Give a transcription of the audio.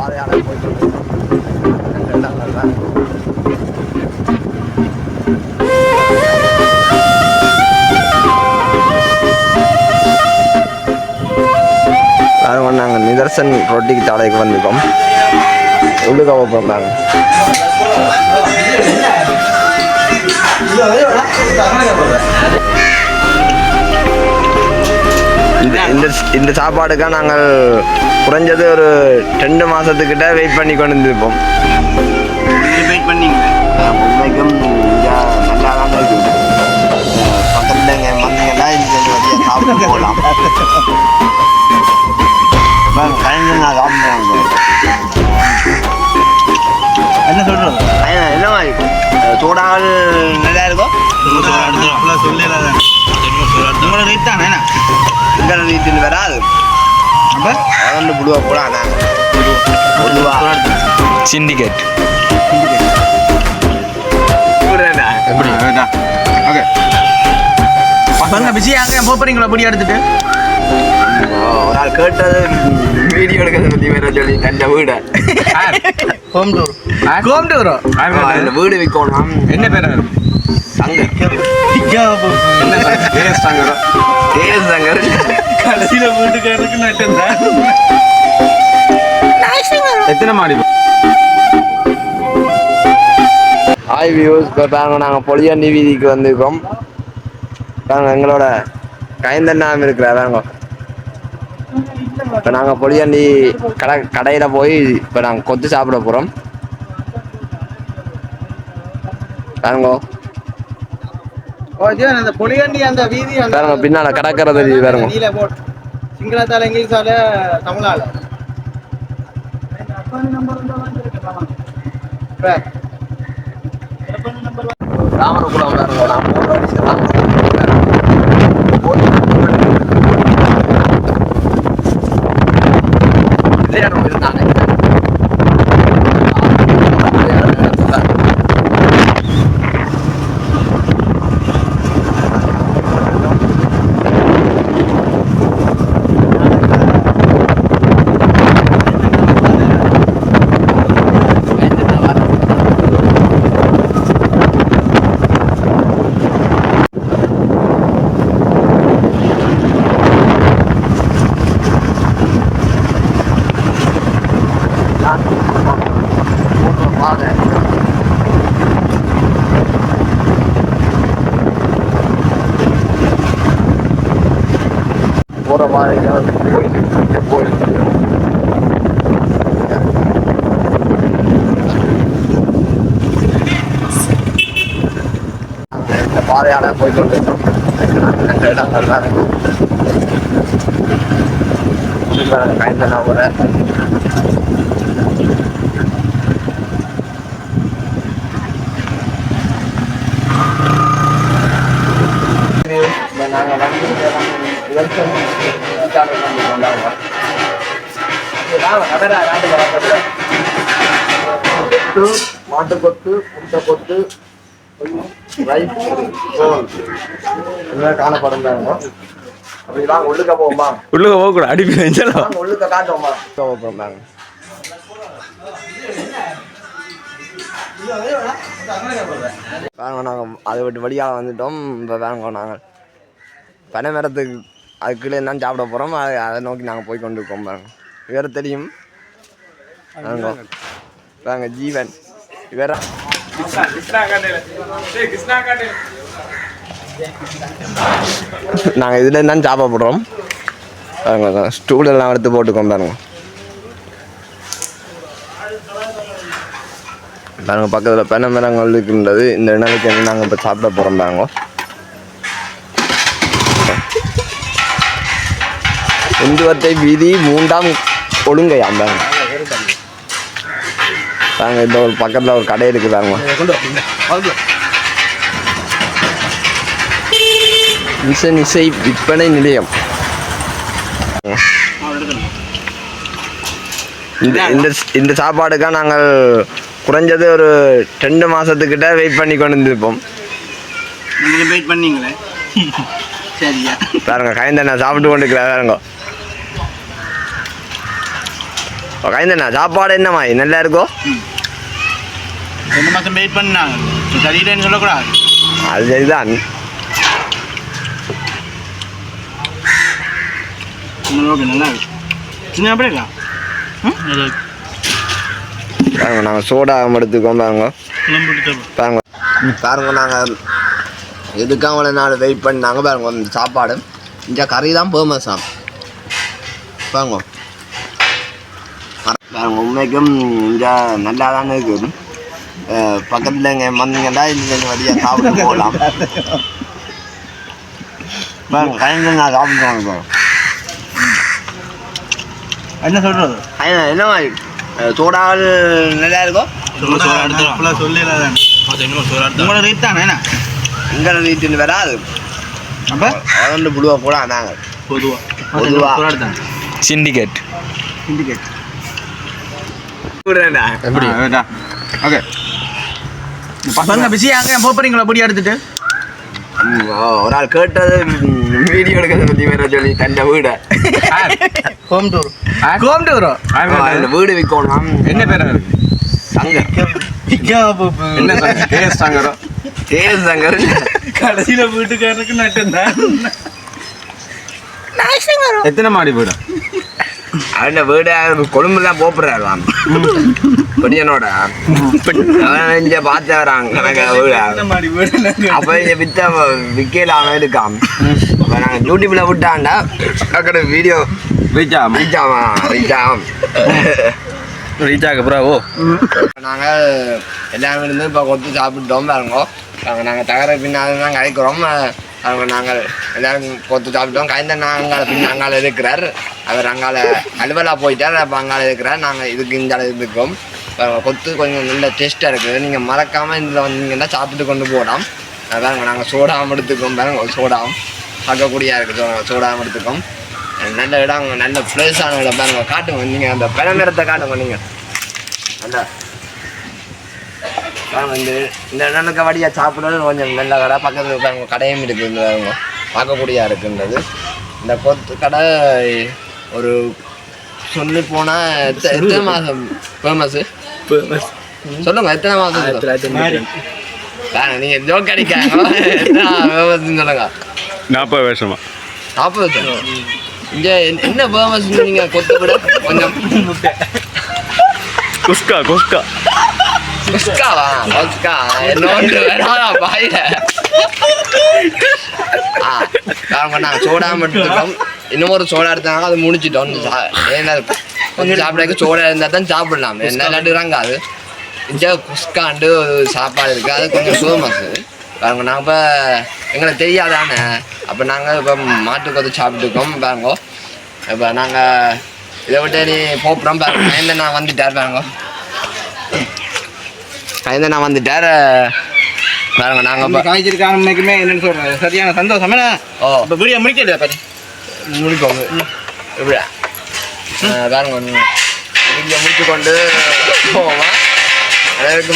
பாதையால போயிட்டு நாங்கள் நிதர்சன் ரொட்டிக்கு தாடைக்கு வந்துட்டோம். உள்ளுக்க போகிறாங்க. இந்த சாப்பாடுக்காக நாங்கள் குறைஞ்சது ஒரு 2 மாதத்துக்கிட்ட வெயிட் பண்ணி கொண்டு வந்துருப்போம். வெயிட் பண்ணிங்க உண்மைக்கும் நல்லா தான் இருக்குது. பக்கத்தில் வந்தீங்கன்னா இந்த வழியாக சாப்பிட போகலாம். கலைஞர் நான் சாப்பிடுவேன். என்ன சொல்கிறது? என்ன மாதிரி சூடாமல் நல்லா இருக்கும். உங்களோட ரேட் தானே இந்த ரீதியில் வராது. அப்போ வந்து புழுவா போலாம். சிண்டிகேட் எப்படி ஓகே பசங்க பிஸியாக போறீங்களா பொடி எடுத்துட்டு ஒரு ஆள் கேட்டது வீடியோ எடுக்கிறத பற்றி வேற சொல்லி தந்த வீடை ஹோம் டூரோ இந்த வீடு விற்கணும். என்ன பேர்? சங்கர். என்ன சங்கர் கடைசியில வீட்டுக்காரருக்கு நட்டுதான் எத்தனை மாடி? Hi views. இப்போ பாருங்க நாங்கள் பொலியாண்டி வீதிக்கு வந்திருக்கோம். பாருங்க எங்களோட கைந்தண்ணாம இருக்கிறாங்க. இப்போ நாங்கள் பொலியாண்டி கடையில் போய் இப்போ நாங்கள் கொத்து சாப்பிட போகிறோம். பாருங்க அந்த பொலியாண்டி அந்த வீதி பாருங்க பின்னால கடற்கரை பாருங்க. சிங்களத்தால இங்கிலீஷால தமிழால ராமரகுளம் பாருங்க. நான் இருந்தாங்க. போகிற மாதிரி இந்த பாதையால போயிட்டு இடங்கள் தான் கைந்தனா போல நாங்கள் மாட்டு கொத்து முட்டை கொத்து ரைஸ் காணப்படும். அப்படிலாம் உள்ளுக்க போவோமா? உள்ளுக்க போகக்கூடாது, அடிப்பேன். உள்ளுக்க காட்டுவோமா? போகிறாங்க. நாங்கள் அதை விட்டு வழியாக வந்துட்டோம். இப்போ வேங்க நாங்கள் பனை மரத்துக்கு அதுக்குள்ளே தான் சாப்பிட போகிறோம். அதை நோக்கி நாங்கள் போய் கொண்டு இருக்கோம். பாருங்க வேறு தெரியும். வாங்க ஜீவன் வேற நாங்கள் இதில் தான் சாப்பிட போடுறோம். ஸ்டூல் எல்லாம் எடுத்து போட்டுக்கோம். பாருங்க பாருங்க பக்கத்தில் பனை மரங்கள் இருக்கின்றது. இந்த நிலைக்கு வந்து நாங்கள் இப்போ சாப்பிட போகிறோம். பாருங்க இந்துவத்தை வீதி 3ஆம் ஒழுங்கையாம். பாருங்க பாருங்க இந்த ஒரு பக்கத்தில் ஒரு கடை இருக்குது. பாருங்க இசை விற்பனை நிலையம். இந்த சாப்பாடுக்காக நாங்கள் குறைஞ்சது ஒரு 2 மாதத்துக்கிட்ட வெயிட் பண்ணி கொண்டு வந்துருப்போம். வெயிட் பண்ணீங்களே சரியா? பாருங்க கைந்தண்ணா சாப்பிட்டு கொண்டு இருக்கிறாங்க. கைந்தண்ணா சாப்பாடு என்ன மாதிரி நல்லா இருக்கோ? 2 மாதம் வெயிட் பண்ணாங்க, சரியில்லைன்னு சொல்லக்கூடாது. அது சரிதான். ஓகே, நல்லா இருக்கு. சின்ன எப்படி இருக்கா? பாருங்க நாங்கள் சோடா எடுத்துக்கோம். பாருங்க பாருங்க பாருங்க நாங்கள் எதுக்காக அவ்வளோ நாள் வெயிட் பண்ணாங்க. பாருங்க இந்த சாப்பாடு இந்த கறி தான் ஃபேமஸாம். பாருங்க பாருங்க உண்மைக்கும் இங்கே நல்லா தானே இருக்குது. பக்கத்தில் இங்கே வந்தீங்கன்னா இந்த வழியாக சாப்பிட போகலாம். பாருங்க கலைஞர் நான் சாப்பிடுவாங்க. பாருங்க என்ன சொல்கிறது? என்ன மாதிரி சோடாவில் நல்லா இருக்கும். உங்களோட ரேட் தானே என்ன? எங்களை வீட்டில் வராது. அப்போ அதோண்டு புழுவா போட நாங்கள் பொதுவாக சிண்டிகேட். எப்படி ஓகே பசங்க பிஸியாங்க போறீங்களா பொடி எடுத்துட்டு? ஒரு ஆள் கேட்டது வீடியோ எடுக்கிறத பற்றி வேற சொல்லி தந்த வீடை ஹோம் டூரோ அந்த வீடு விற்கணும். என்ன பேர் சங்கர் என்ன கேஸ் சங்கரோ? கேஸ் சங்கர் கடைசியில் வீட்டுக்காரருக்கு நட்டுந்தான். எத்தனை மாடி வீடு? அவன் வீடு கொழும்புலாம் போப்புறாரு பொடியனோட இங்கே பார்த்து வராங்க வீடு. அப்போ இங்கே விற்கல அவன் இருக்கான். அப்போ நாங்கள் யூடியூப்பில் விட்டாண்டா அக்கட வீடியோ ரீச் ஆகும். ரீச் ஆக ப்ராவோ. நாங்கள் எல்லாரும் இருந்து இப்போ கொத்து சாப்பிட்டோம். பாருங்க நாங்கள் தகர பின்னால் தான் கழிக்கிறோம். அவங்க நாங்கள் எல்லோரும் கொத்து சாப்பிட்டோம். கைந்த நாங்கள் பின் அங்கால இருக்கிறார். அவர் அங்கால அலுவலாக போயிட்டார். அப்போ அங்கால இருக்கிறார். நாங்கள் இதுக்கு இந்த இருக்கிறோம். கொத்து கொஞ்சம் நல்ல டேஸ்ட்டாக இருக்குது. நீங்கள் மறக்காமல் இதில் வந்தீங்கன்னா சாப்பிட்டு கொண்டு போகலாம். பாருங்க நாங்கள் சோடாவும் எடுத்துக்கோம். பாருங்க சோடாவும் பார்க்கக்கூடியா இருக்குது. சோடாவும் எடுத்துக்கோம். நல்ல இடம், நல்ல ப்ளேஸான இடம். பாருங்க காட்டுங்க, நீங்கள் அந்த பழமரத்தை காட்டுங்க. நீங்கள் அந்த இந்த இடனுக்கு வழியாக சாப்பிட்றது கொஞ்சம் நல்ல கடை. பக்கத்தில் பாருங்க கடையும் இருக்குது. பாருங்க பார்க்கக்கூடியா இருக்குன்றது. இந்த கொத்து கடை ஒரு சொல்லி போனால் எத்தனை மாதம் ஃபேமஸு சொல்லுங்க. எத்தனை மாதம் பாருங்க நீங்கள் ஜோக் அடிக்காங்க. எத்தனை ஃபேமஸ்ன்னு சொல்லுங்க. 40 வருஷமா. 40 வருஷம். இங்கே என்ன ஃபேமஸ் நீங்கள் கொத்து விட கொஞ்சம் குஸ்கா குஸ்காவா? குஸ்கா என்னோன்று வேணா பாயில. நாங்கள் சோடாமல் எடுத்துக்கோம். இன்னொரு சோடா எடுத்தாங்க, அது முடிச்சிட்டோம். ஏன்னா கொஞ்சம் சாப்பிட்றதுக்கு சோடா இருந்தால் தான் சாப்பிடலாம். என்ன இல்லாட்டுறாங்க. அது இங்கே குஸ்காண்டு சாப்பாடு இருக்குது. அது கொஞ்சம் ஃபேமஸ்ஸு. பாருங்க நாங்கள் இப்போ எங்களுக்கு தெரியாதானே. அப்போ நாங்கள் இப்போ மாட்டு கொத்து சாப்பிட்டுருக்கோம். பாருங்க இப்போ நாங்கள் இதை விட்டு நீ போப்புறோம். பாருங்க கைந்த நான் வந்துட்டார். பாருங்க கைந்த நான் வந்துட்டார். பாருங்க நாங்கள் இப்போ காய்ச்சிருக்கான இன்னைக்குமே என்னென்னு சொல்கிறேன், சரியான சந்தோஷம். என்ன இப்போ வீடியோ முடிக்கல பாரு முடிக்கோங்க. எப்படியா பாருங்க வீடியோ முடிச்சு கொண்டு போவோம். அதற்கு